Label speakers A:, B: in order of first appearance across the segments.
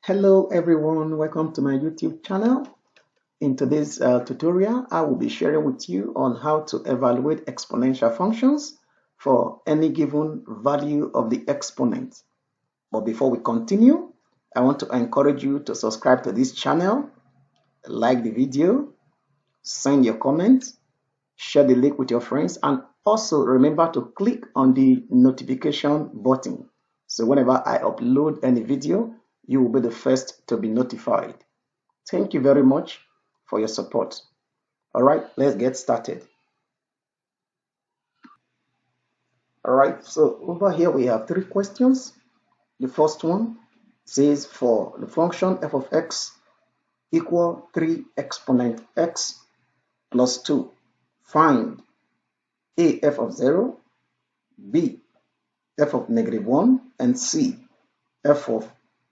A: Hello everyone, welcome to my YouTube channel. In today's tutorial, I will be sharing with you on how to evaluate exponential functions for any given value of the exponent. But before we continue, I want to encourage you to subscribe to this channel, like the video, send your comments, share the link with your friends, and also remember to click on the notification button. So whenever I upload any video, you will be the first to be notified. Thank you very much for your support. All right, let's get started. All right, so over here we have three questions. The first one says for the function f of x equal 3 exponent x plus 2, find a f of 0, b f of -1, and c f of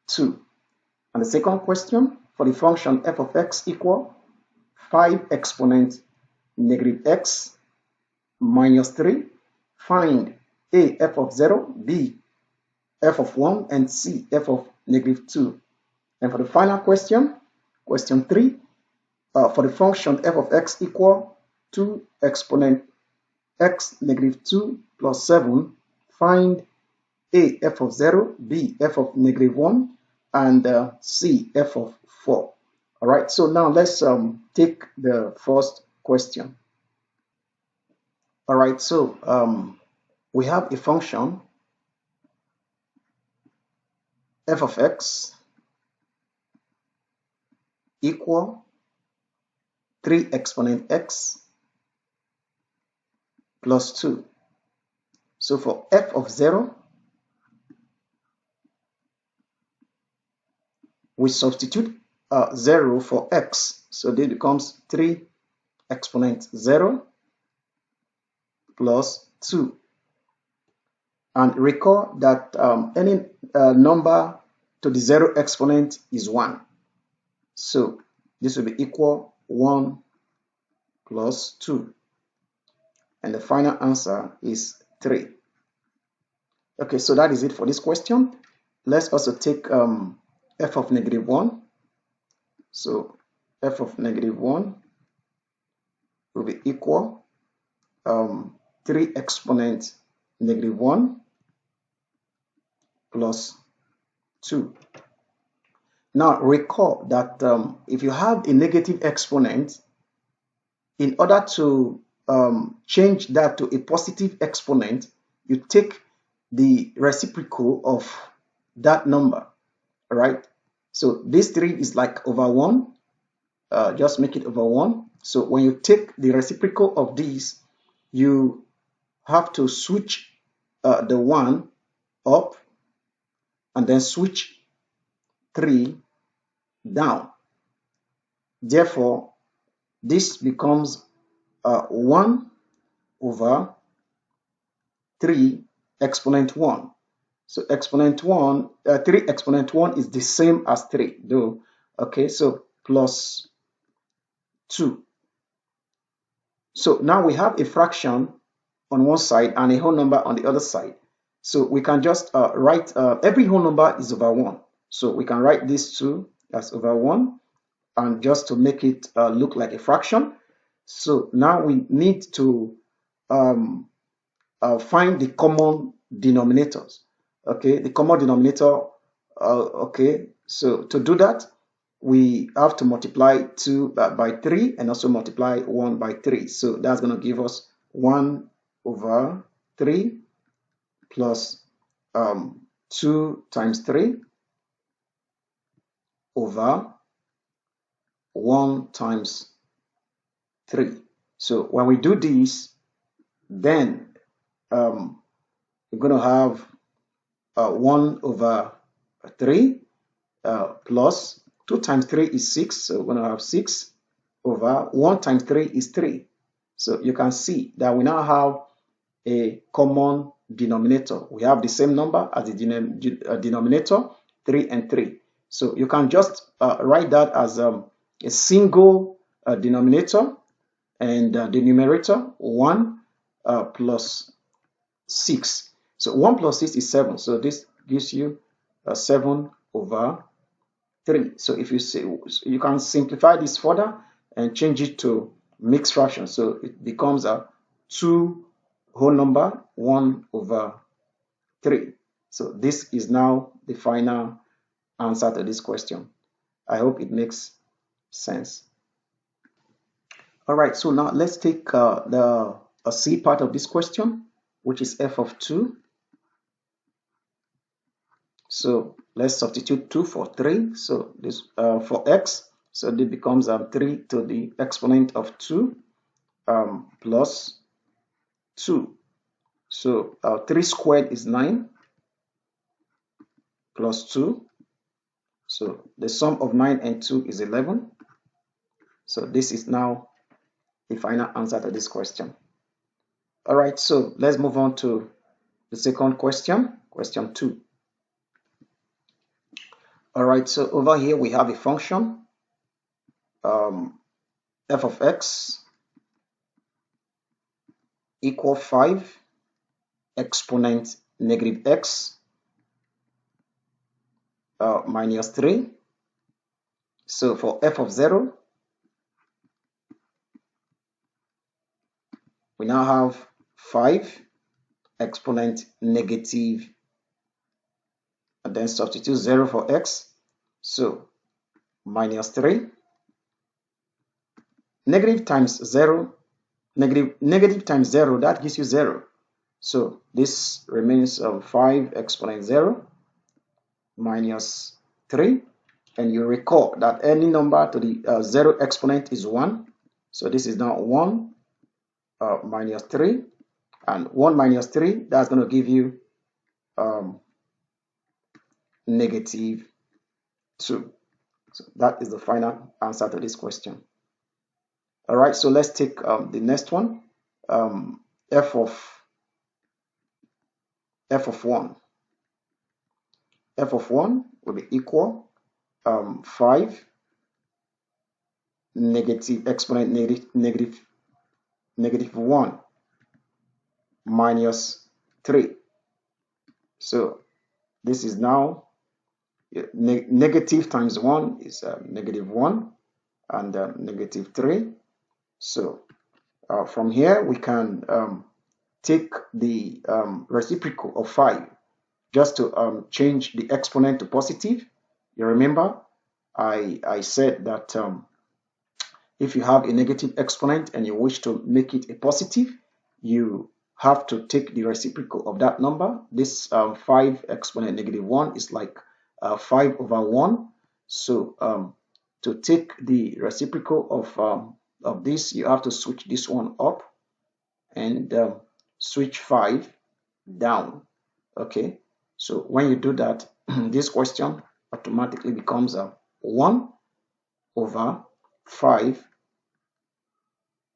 A: 2. And the second question for the function f of x equal 5 exponent -x minus 3, find a f of 0, b f of 1, and c f of -2. And for the final question, question 3, for the function f of x equal 2 exponent x -2 plus 7, find a f of 0, b f of -1, and c f of 4. All right, so now let's take the first question. All right, so we have a function f of x equal 3 exponent x plus 2. So for f of 0, we substitute 0 for x. So this becomes 3 exponent 0 plus 2. And recall that any number to the 0 exponent is 1. So this will be equal 1 plus 2. And the final answer is 3. Okay, so that is it for this question. Let's also take f of -1. So f of -1 will be equal 3 exponent -1 plus 2. Now recall that if you have a negative exponent, in order to change that to a positive exponent, you take the reciprocal of that number, right? So this 3 is like over 1. Just make it over 1. So when you take the reciprocal of this, you have to switch the 1 up and then switch 3 down. Therefore, this becomes 1 over 3 exponent 1. So exponent 1, 3 exponent 1 is the same as 3, though. Okay, so plus 2. So now we have a fraction on one side and a whole number on the other side. So we can just write, every whole number is over 1. So we can write this 2 as over 1, and just to make it look like a fraction. So now we need to find the common denominators. Okay, the common denominator. Okay, so to do that, we have to multiply 2 by 3 and also multiply 1 by 3. So that's going to give us 1 over 3 plus 2 times 3 over 1 times 3. So when we do this, then we're going to have 1 over 3 plus 2 times 3 is 6. So we're going to have 6 over 1 times 3 is 3. So you can see that we now have a common denominator. We have the same number as the denominator, 3 and 3. So you can just write that as a single denominator, and the numerator 1 plus 6. So 1 plus 6 is 7. So this gives you 7 over 3. So if you say, you can simplify this further and change it to mixed fraction. So it becomes a 2 whole number 1 over 3. So this is now the final answer to this question. I hope it makes sense. All right, so now let's take the C part of this question, which is f of 2. So let's substitute 2 for 3. So this for x, so this becomes 3 to the exponent of 2 plus 2. So 3 squared is 9 plus 2. So the sum of 9 and 2 is 11. So this is now the final answer to this question. All right, so let's move on to the second question, question 2. All right, so over here we have a function f of x equal 5 exponent negative x minus 3. So for f of 0, we now have 5 exponent negative, and then substitute 0 for x. So minus 3. Negative times 0, negative times 0, that gives you 0. So this remains 5 exponent 0 minus 3. And you recall that any number to the 0 exponent is 1. So this is now 1 minus 3. And 1 minus 3, that's going to give you negative 2. So that is the final answer to this question. All right, so let's take the next one. f of 1. f of 1 will be equal 5 negative exponent negative 1 minus 3. So this is now negative times 1 is negative 1 and negative 3. So from here we can take the reciprocal of 5 just to change the exponent to positive. You remember I said that if you have a negative exponent and you wish to make it a positive, you have to take the reciprocal of that number. This 5 exponent negative 1 is like 5 over 1. So to take the reciprocal of this, you have to switch this one up and switch 5 down. Okay, so when you do that, this question automatically becomes 1 over 5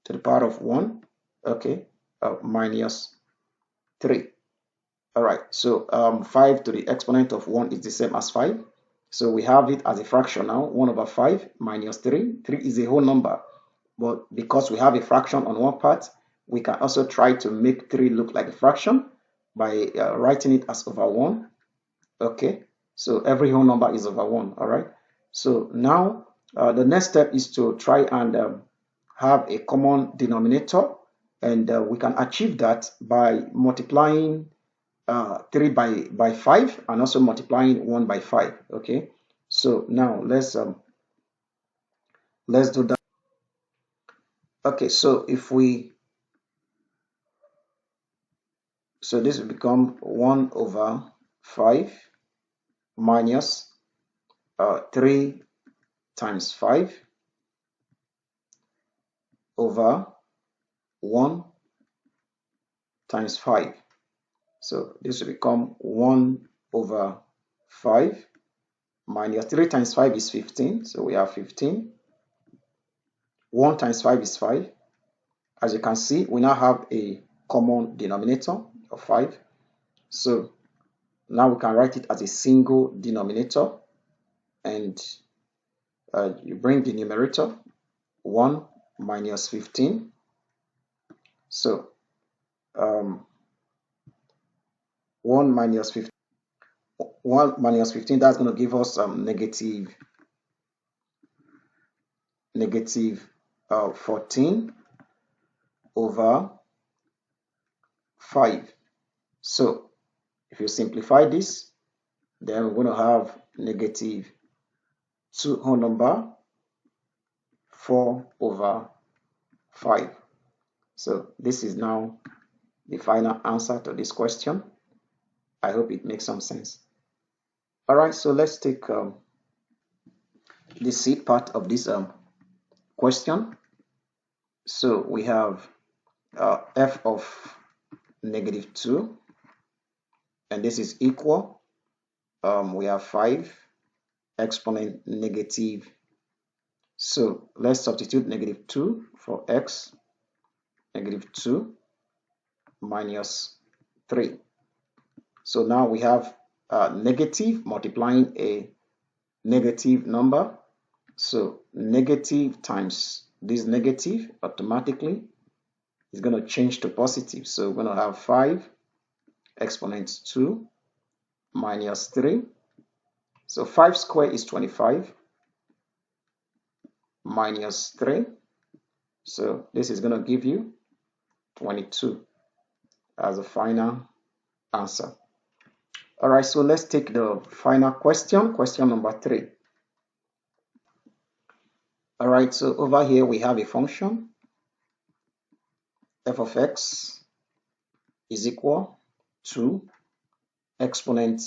A: to the power of 1, okay, minus 3. All right, so 5 to the exponent of 1 is the same as 5. So we have it as a fraction now, 1 over 5 minus 3. 3 is a whole number, but because we have a fraction on one part, we can also try to make 3 look like a fraction by writing it as over 1. Okay, so every whole number is over 1. All right, so now the next step is to try and have a common denominator, and we can achieve that by multiplying 3 by 5 and also multiplying 1 by 5. Okay, so now let's do that. Okay, so so this will become 1 over 5 minus 3 times 5 over 1 times 5. So this will become 1 over 5 minus 3 times 5 is 15. So we have 15. 1 times 5 is 5. As you can see, we now have a common denominator of 5. So now we can write it as a single denominator, and you bring the numerator 1 minus 15. So 1 minus 15, that's going to give us negative negative 14 over 5. So if you simplify this, then we're going to have negative 2 whole number 4 over 5. So this is now the final answer to this question. I hope it makes some sense. All right, so let's take the C part of this question. So we have f of negative 2, and this is equal. We have 5 exponent negative. So let's substitute negative 2 for x, negative 2 minus 3. So now we have negative multiplying a negative number. So negative times this negative automatically is going to change to positive. So we're going to have 5 exponent 2 minus 3. So 5 squared is 25 minus 3. So this is going to give you 22 as a final answer. All right, so let's take the final question, question number 3. All right, so over here we have a function f of x is equal to exponent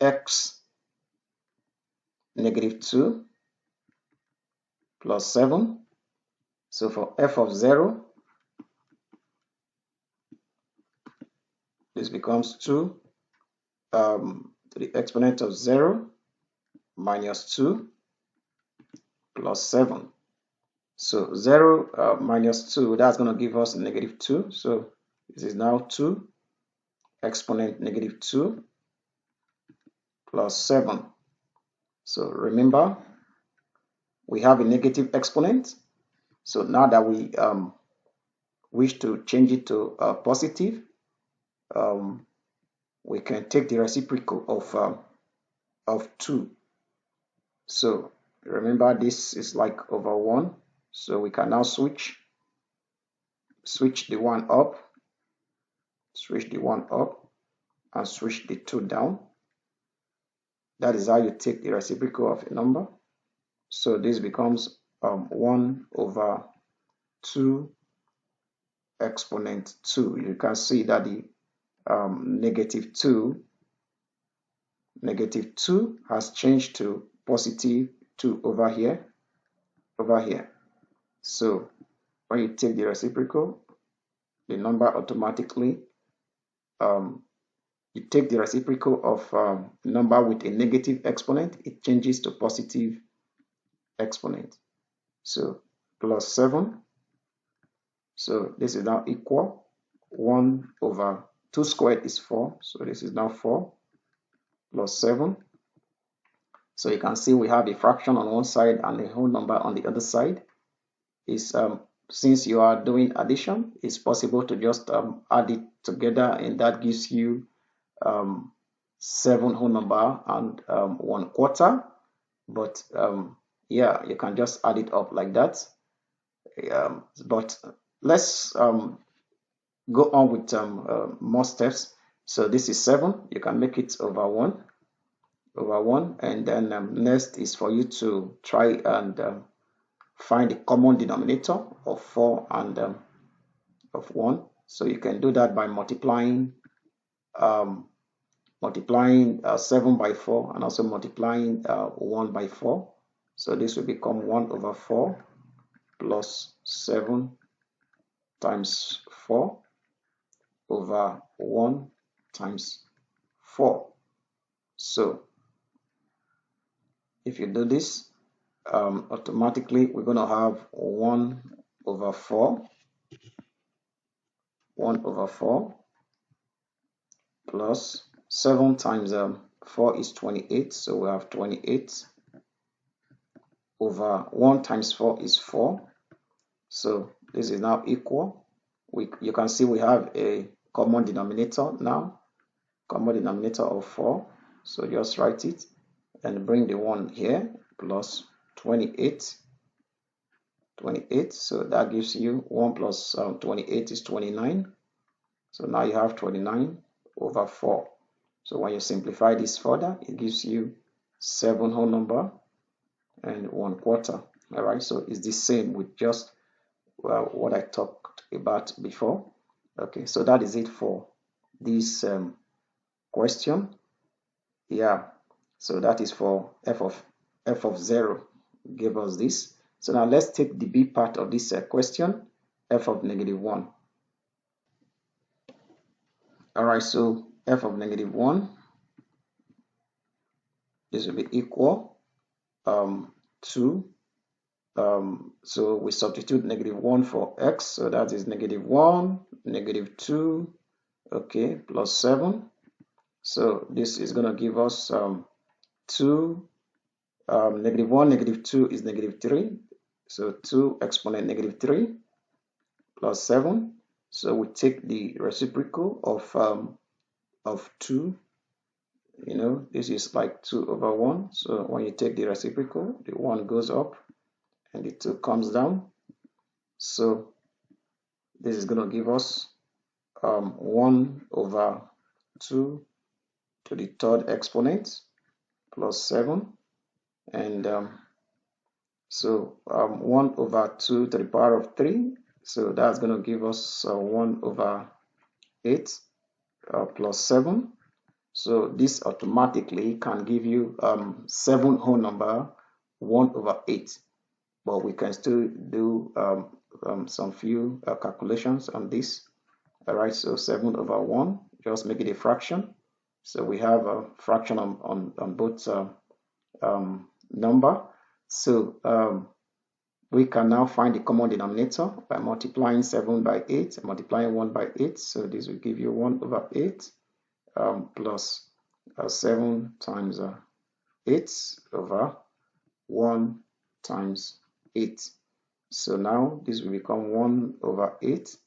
A: x negative 2 plus 7. So for f of 0, this becomes 2 to the exponent of 0 minus 2 plus 7. So 0 minus 2, that's going to give us negative 2. So this is now 2 exponent negative 2 plus 7. So remember, we have a negative exponent. So now that we wish to change it to positive, we can take the reciprocal of 2. So remember, this is like over 1. So we can now switch the 1 up, switch the 1 up, and switch the 2 down. That is how you take the reciprocal of a number. So this becomes 1 over 2 exponent 2. You can see that the negative 2 has changed to positive 2 over here. So when you take the reciprocal, the number automatically you take the reciprocal of number with a negative exponent, it changes to positive exponent. So plus 7. So this is now equal 1 over 2 squared is 4. So this is now 4 plus 7. So you can see we have a fraction on one side and a whole number on the other side. Is since you are doing addition, it's possible to just add it together, and that gives you 7 whole number and 1/4. But yeah, you can just add it up like that. But let's go on with more steps. So this is 7. You can make it over 1, and then next is for you to try and find the common denominator of 4 and of 1. So you can do that by multiplying 7 by 4 and also multiplying 1 by 4. So this will become 1 over 4 plus 7 times 4 over 1 times 4. So if you do this, automatically we're going to have 1 over 4 plus 7 times 4 is 28, so we have 28 over 1 times 4 is 4. So this is now equal. You can see we have a common denominator now, common denominator of 4. So just write it and bring the 1 here, plus 28. So that gives you 1 plus 28 is 29. So now you have 29 over 4. So when you simplify this further, it gives you 7 whole number and 1/4. All right, so it's the same with just what I talked about before. Okay, so that is it for this question. Yeah, so that is for f of 0 gave us this. So now let's take the b part of this question, f of -1. All right, so f of -1, this will be equal to, so we substitute -1 for x, so that is -1, -2, okay, plus 7. So this is going to give us 2, -1, -2 is -3, so 2 exponent -3 plus 7. So we take the reciprocal of 2. You know, this is like 2 over 1. So when you take the reciprocal, the 1 goes up and the 2 comes down. So this is going to give us 1 over 2 to the third exponent plus 7. And so 1 over 2 to the power of 3. So that's going to give us 1 over 8 plus 7. So this automatically can give you 7 whole number 1 over 8. But we can still do some few calculations on this. All right, so 7 over 1, just make it a fraction. So we have a fraction on both number. So we can now find the common denominator by multiplying 7 by 8, multiplying 1 by 8. So this will give you 1 over 8 plus 7 times 8 over 1 times 8. So now this will become 1 over 8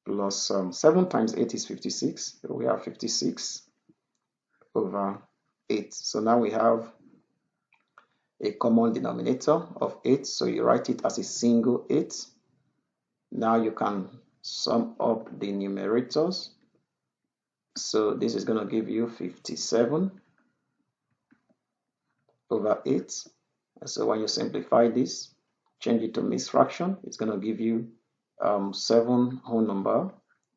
A: plus 7 times 8 is 56. So we have 56 over 8. So now we have a common denominator of 8. So you write it as a single 8. Now you can sum up the numerators. So this is going to give you 57 over 8. So when you simplify this, change it to mixed fraction, it's going to give you 7 whole number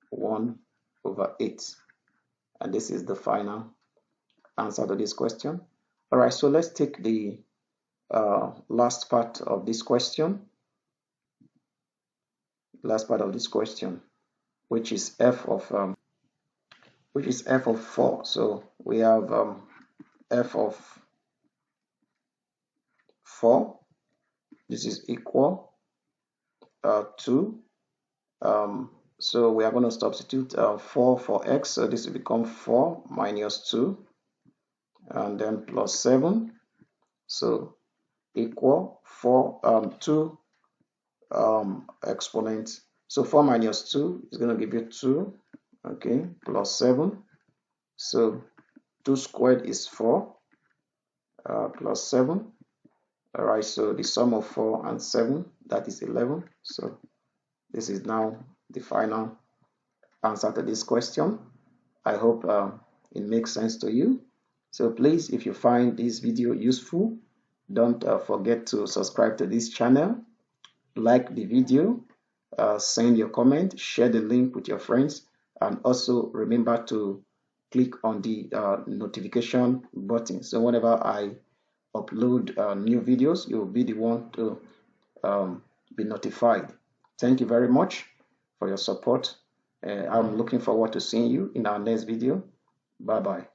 A: 1 over 8. And this is the final answer to this question. All right, so let's take the last part of this question. Which is f of 4. So we have f of 4. This is equal to, so we are going to substitute 4 for x. So this will become 4 minus 2 and then plus 7. So equal 2 exponent. So 4 minus 2 is going to give you 2, okay, plus 7. So 2 squared is 4 plus 7. All right, so the sum of 4 and 7, that is 11. So this is now the final answer to this question. I hope it makes sense to you. So please, if you find this video useful, don't forget to subscribe to this channel, like the video, send your comment, share the link with your friends, and also remember to click on the notification button. So whenever I upload new videos, you'll be the one to be notified. Thank you very much for your support. I'm looking forward to seeing you in our next video. Bye bye.